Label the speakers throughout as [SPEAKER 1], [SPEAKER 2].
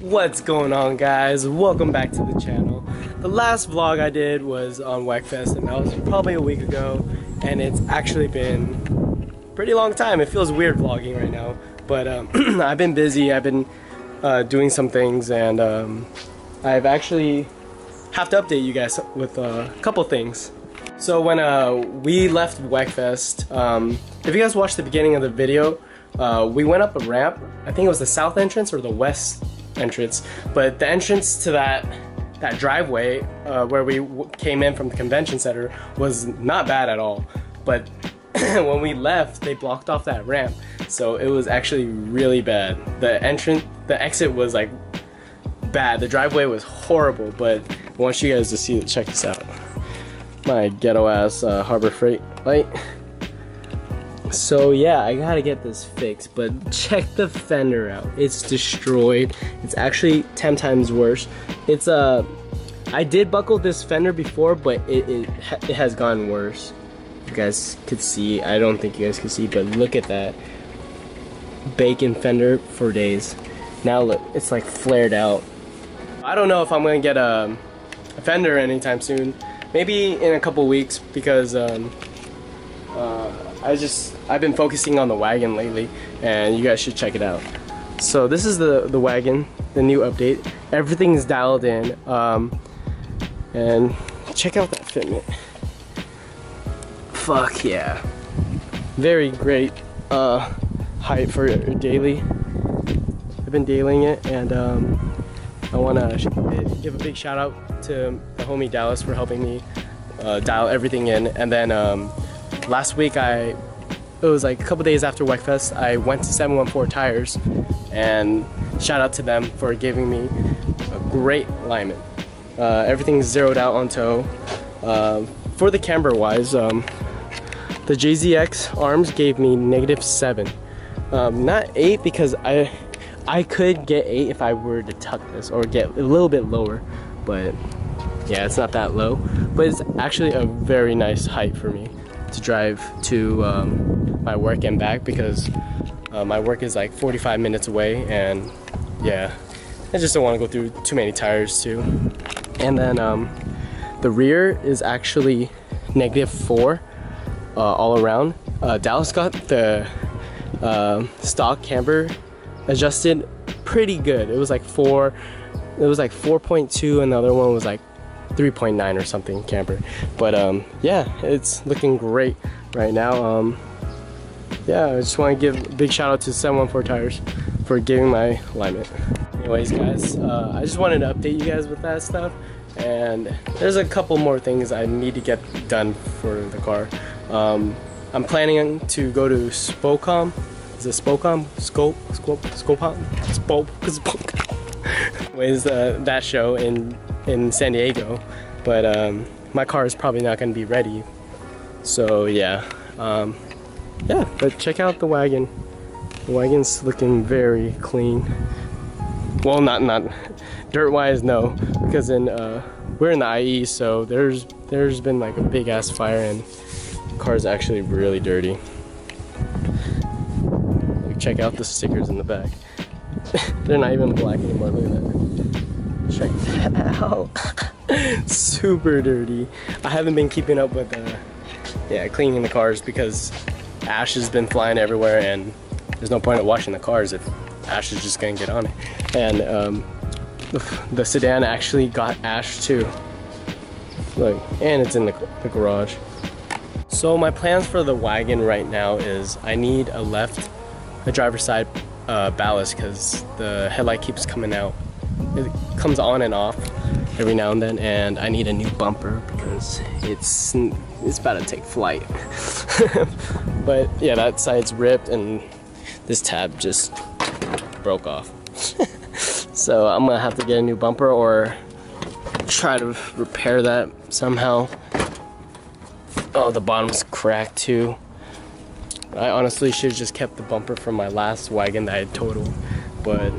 [SPEAKER 1] What's going on, guys? Welcome back to the channel. The last vlog I did was on WACFest, and that was probably a week ago, and it's actually been a pretty long time. It feels weird vlogging right now, but I've been busy. I've been doing some things, and I've actually have to update you guys with a couple things. So when we left WACFest, if you guys watched the beginning of the video, we went up a ramp. I think it was the south entrance or the west entrance, but the entrance to that driveway where we came in from the convention center was not bad at all. But when we left, they blocked off that ramp, so it was actually really bad. The exit was like bad. The driveway was horrible. But I want you guys to see it. Check this out. My ghetto ass Harbor Freight light. So yeah, I gotta get this fixed, but check the fender out. It's destroyed. It's actually 10 times worse. It's I did buckle this fender before, but it has gone worse. You guys could see. I don't think you guys could see, but look at that. Bacon fender for days. Now look, it's like flared out. I don't know if I'm gonna get a fender anytime soon. Maybe in a couple weeks, because I've been focusing on the wagon lately, and you guys should check it out. So this is the wagon, the new update. Everything's dialed in, and check out that fitment. Fuck yeah. Very great height for daily. I've been dailying it, and I want to give a big shout out to the homie Dallas for helping me dial everything in. And then last week, it was like a couple days after WACFest, I went to 714 Tires, and shout out to them for giving me a great alignment. Everything's zeroed out on tow. For the camber wise, the JZX arms gave me -7. Not 8, because I could get 8 if I were to tuck this or get a little bit lower, but yeah, it's not that low. But it's actually a very nice height for me to drive to my work and back, because my work is like 45 minutes away, and yeah, I just don't want to go through too many tires too. And then the rear is actually -4 all around. Dallas got the stock camber adjusted pretty good. It was like 4.2, and the other one was like 3.9 or something camber. But yeah, it's looking great right now. Yeah, I just want to give a big shout out to 714 Tires for giving my alignment. Anyways, guys, I just wanted to update you guys with that stuff, and there's a couple more things I need to get done for the car. I'm planning to go to Spocom. Is it Spocom? Anyways, that show in San Diego, but my car is probably not going to be ready. So yeah, yeah. But check out the wagon. The wagon's looking very clean. Well, not dirt-wise, no, because we're in the IE, so there's been like a big ass fire, and the car's actually really dirty. Check out the stickers in the back. They're not even black anymore. Look at that. Check that out. Super dirty. I haven't been keeping up with yeah, cleaning the cars, because ash has been flying everywhere, and there's no point of washing the cars if ash is just gonna get on it. And the sedan actually got ash too. Look, and it's in the garage. So my plans for the wagon right now is I need a driver's side ballast, because the headlight keeps coming out. It comes on and off every now and then, and I need a new bumper because it's about to take flight. But yeah, that side's ripped, and this tab just broke off. So I'm gonna have to get a new bumper or try to repair that somehow. Oh, the bottom's cracked too. I honestly should have just kept the bumper from my last wagon that I totaled, but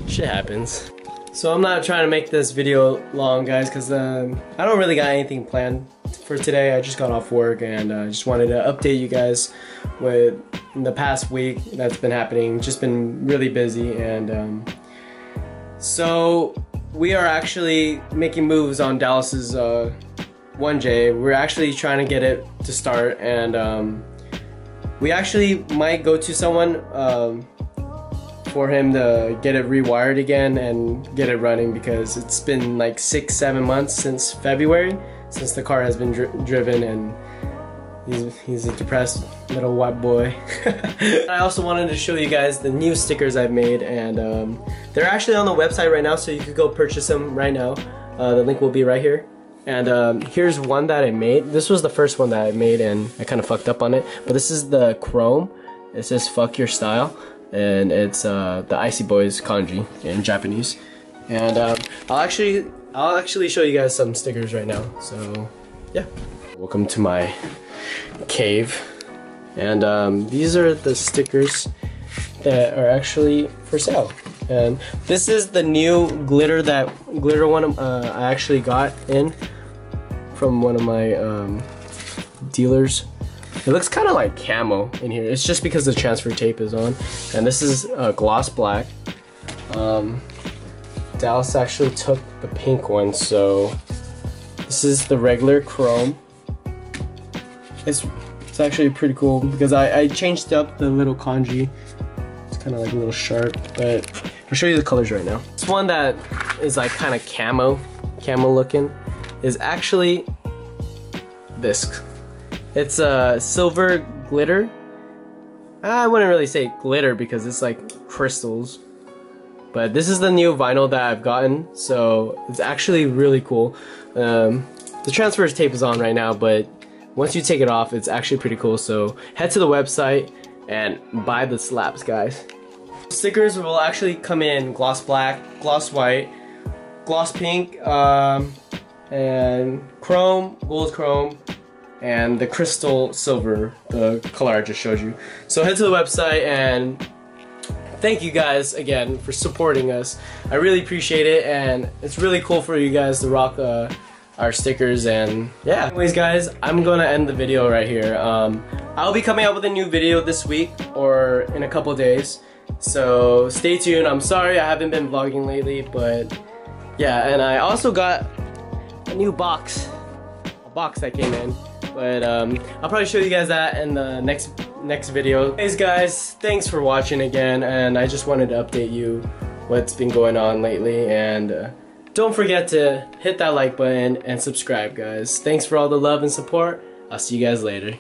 [SPEAKER 1] shit happens. So I'm not trying to make this video long, guys, because I don't really got anything planned for today. I just got off work, and I just wanted to update you guys with the past week that's been happening. Just been really busy, and So we are actually making moves on Dallas's 1J. We're actually trying to get it to start, and we actually might go to someone for him to get it rewired again and get it running, because it's been like 6-7 months since February since the car has been driven, and he's a depressed little white boy. I also wanted to show you guys the new stickers I've made, and they're actually on the website right now, so you could go purchase them right now. The link will be right here. And here's one that I made. This was the first one that I made, and I kind of fucked up on it, but this is the chrome. It says "fuck your style," and it's the Iceyyyboyz kanji in Japanese. And I'll actually show you guys some stickers right now. So yeah, welcome to my cave, and these are the stickers that are actually for sale. And this is the new glitter one I actually got in from one of my dealers. It looks kind of like camo in here. It's just because the transfer tape is on. And this is gloss black. Dallas actually took the pink one, so this is the regular chrome. It's actually pretty cool because I changed up the little kanji. It's kind of like a little sharp, but I'll show you the colors right now. This one that is like kind of camo looking is actually this. It's a silver glitter. I wouldn't really say glitter because it's like crystals. But this is the new vinyl that I've gotten, so it's actually really cool. The transfer tape is on right now, but once you take it off, it's actually pretty cool. So head to the website and buy the slaps, guys. Stickers will actually come in gloss black, gloss white, gloss pink, and chrome, gold chrome, and the crystal silver, the color I just showed you. So head to the website, and thank you guys again for supporting us. I really appreciate it, and it's really cool for you guys to rock our stickers. And yeah, anyways guys, I'm gonna end the video right here. I'll be coming out with a new video this week or in a couple days, so stay tuned. I'm sorry I haven't been vlogging lately, but yeah. And I also got a new box, that came in, but I'll probably show you guys that in the next video. Anyways guys, thanks for watching again, and I just wanted to update you what's been going on lately, and don't forget to hit that like button and subscribe, guys. Thanks for all the love and support. I'll see you guys later.